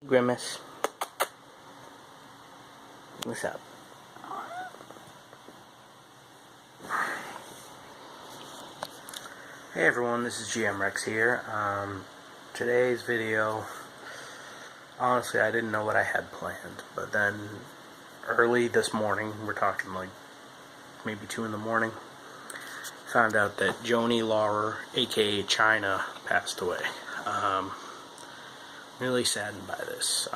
Grimace. What's up? Hey everyone, this is GM Rex here. Today's video, honestly I didn't know what I had planned, but then early this morning, we're talking like maybe 2 in the morning, found out that Joanie Laurer, aka Chyna, passed away. Really saddened by this.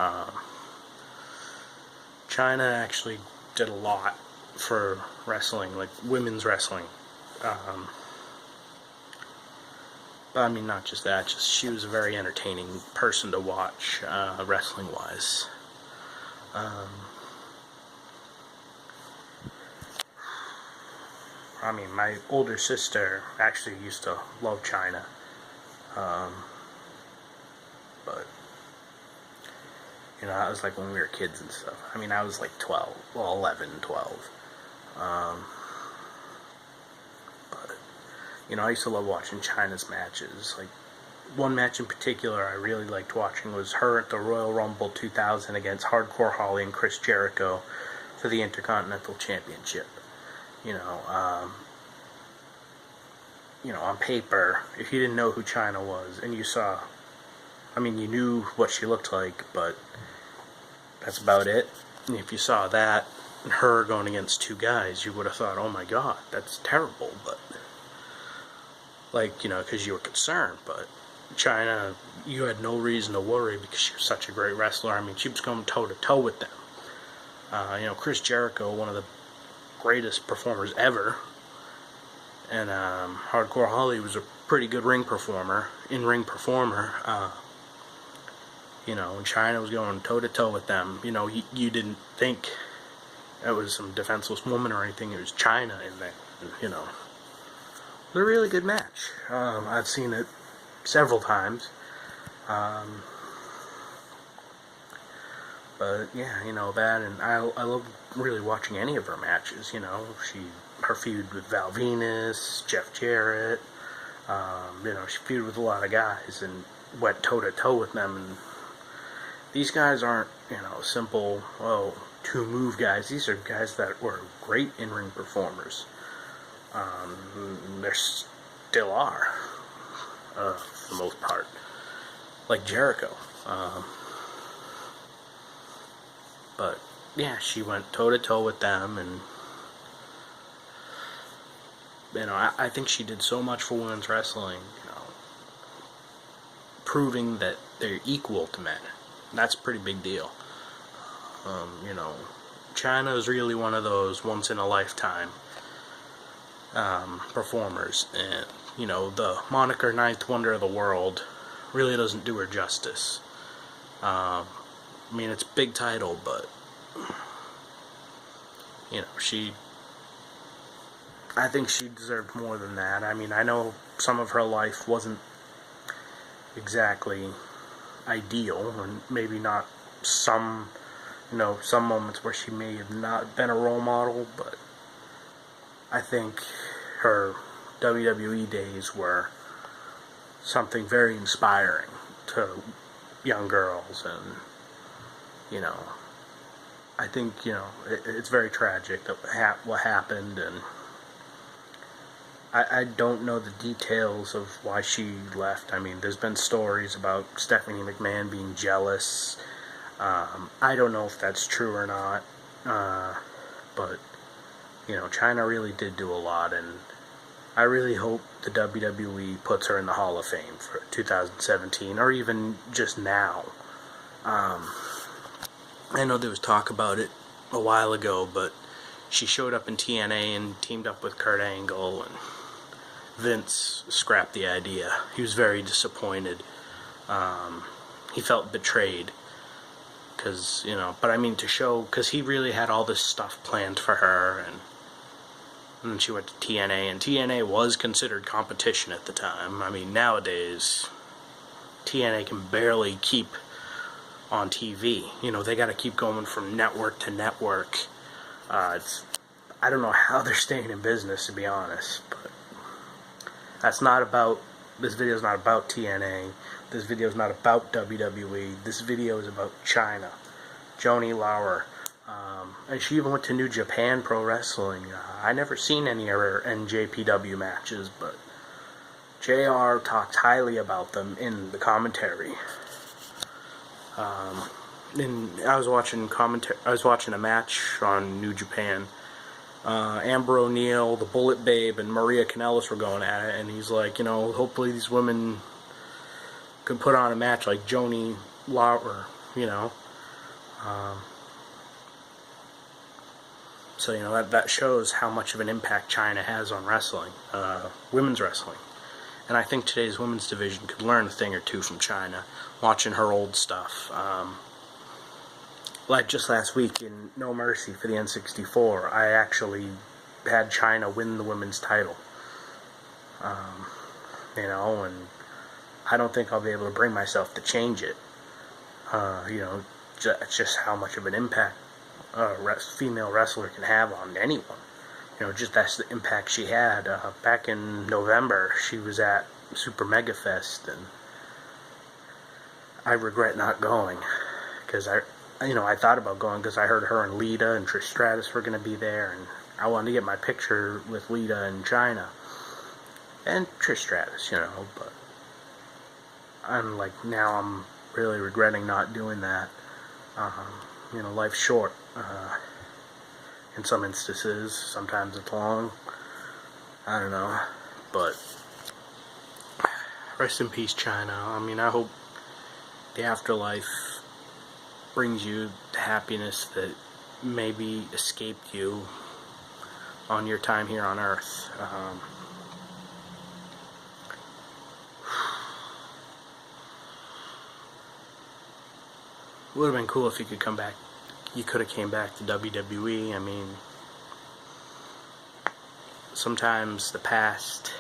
Chyna actually did a lot for wrestling, like women's wrestling. But I mean, not just that, just she was a very entertaining person to watch, wrestling-wise. I mean, my older sister actually used to love Chyna. But you know, that was like when we were kids and stuff. I mean, I was like 12, well, 11, 12. But, you know, I used to love watching Chyna's matches. Like, one match in particular I really liked watching was her at the Royal Rumble 2000 against Hardcore Holly and Chris Jericho for the Intercontinental Championship. You know, on paper, if you didn't know who Chyna was, and you saw, I mean, you knew what she looked like, but that's about it. And if you saw that, and her going against 2 guys, you would have thought, oh my god, that's terrible, but, like, you know, because you were concerned, but Chyna, you had no reason to worry because she was such a great wrestler. I mean, she was going toe-to-toe with them. You know, Chris Jericho, one of the greatest performers ever, and Hardcore Holly was a pretty good in-ring performer. You know, when Chyna was going toe-to-toe with them, you know, you didn't think it was some defenseless woman or anything. It was Chyna in there, you know. It was a really good match. I've seen it several times. But, yeah, you know, that, and I love really watching any of her matches, you know. Her feud with Val Venus, Jeff Jarrett, you know, she feuded with a lot of guys and went toe-to-toe with them, and these guys aren't, you know, simple, 2-move guys. These are guys that were great in-ring performers. There still are, for the most part. Like Jericho. But, yeah, she went toe-to-toe with them, and, you know, I think she did so much for women's wrestling, you know, proving that they're equal to men. That's a pretty big deal. You know, Chyna is really one of those once-in-a-lifetime performers, and, you know, the moniker 9th Wonder of the World really doesn't do her justice. I mean, it's a big title, but, you know, I think she deserved more than that. I mean, I know some of her life wasn't exactly ideal, and maybe not some moments where she may have not been a role model, but I think her WWE days were something very inspiring to young girls, and, you know, I think, you know, it's very tragic that what happened, and I don't know the details of why she left. I mean, there's been stories about Stephanie McMahon being jealous. I don't know if that's true or not. But, you know, Chyna really did do a lot, and I really hope the WWE puts her in the Hall of Fame for 2017, or even just now. I know there was talk about it a while ago, but she showed up in TNA and teamed up with Kurt Angle, and Vince scrapped the idea. He was very disappointed. He felt betrayed. Because, you know, but I mean, because he really had all this stuff planned for her, and then she went to TNA, and TNA was considered competition at the time. I mean, nowadays, TNA can barely keep on TV. You know, they gotta keep going from network to network. I don't know how they're staying in business, to be honest, but that's not about This video is not about TNA. This video is not about WWE. This video is about Chyna, Joanie Laurer. And she even went to New Japan Pro Wrestling. I never seen any of her NJPW matches, but JR talked highly about them in the commentary. And I was watching a match on New Japan. Amber O'Neil, the Bullet Babe, and Maria Kanellis were going at it, and he's like, hopefully these women can put on a match like Joanie Laurer, So, that shows how much of an impact Chyna has on wrestling, women's wrestling. And I think today's women's division could learn a thing or two from Chyna, watching her old stuff. Like just last week in No Mercy for the N64, I actually had Chyna win the women's title. And I don't think I'll be able to bring myself to change it. It's just how much of an impact a female wrestler can have on anyone. Just that's the impact she had. Back in November, she was at Super Mega Fest, and I regret not going, because I thought about going because I heard her and Lita and Trish Stratus were going to be there, and I wanted to get my picture with Lita and Chyna and Trish Stratus, but now I'm really regretting not doing that. Life's short. In some instances, sometimes it's long. I don't know, but rest in peace, Chyna. I hope the afterlife brings you the happiness that maybe escaped you on your time here on Earth. Would have been cool if you could come back. You could have came back to WWE. Sometimes the past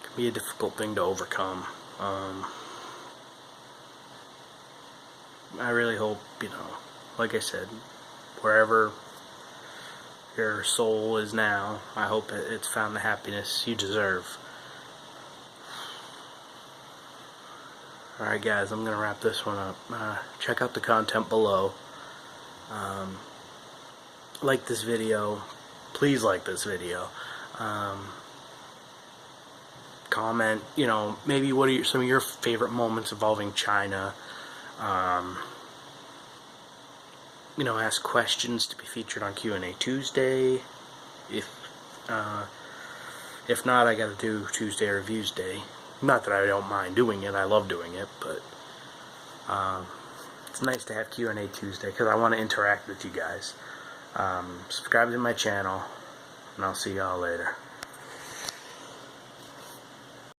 can be a difficult thing to overcome. I really hope, like I said, wherever your soul is now, I hope it's found the happiness you deserve. Alright guys, I'm going to wrap this one up. Check out the content below. Like this video. Please like this video. Comment, maybe what are some of your favorite moments involving Chyna. Ask questions to be featured on Q&A Tuesday. If not, I gotta do Tuesday Reviews Day. Not that I don't mind doing it, I love doing it, but it's nice to have Q&A Tuesday because I want to interact with you guys. Subscribe to my channel, and I'll see y'all later.